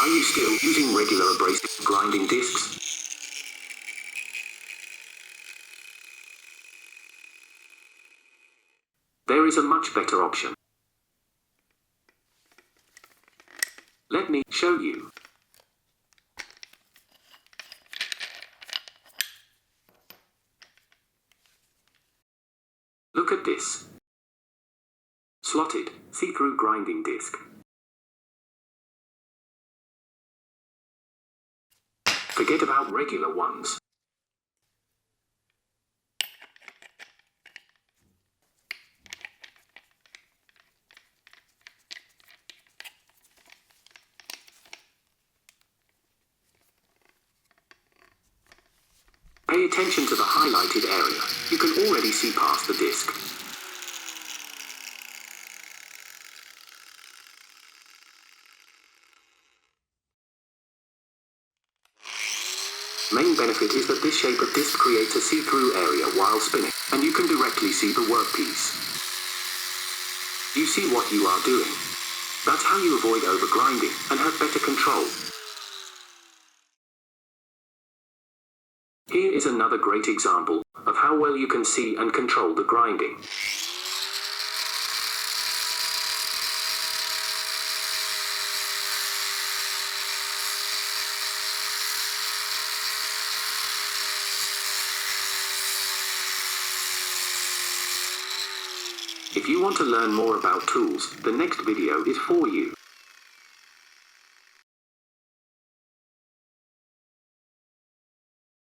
Are you still using regular abrasive grinding discs? There is a much better option. Let me show you. Look at this. Slotted, see-through grinding disc. Forget about regular ones. Pay attention to the highlighted area. You can already see past the disc. Main benefit is that this shape of disc creates a see-through area while spinning, and you can directly see the workpiece. You see what you are doing. That's how you avoid overgrinding and have better control. Here is another great example of how well you can see and control the grinding. If you want to learn more about tools, the next video is for you.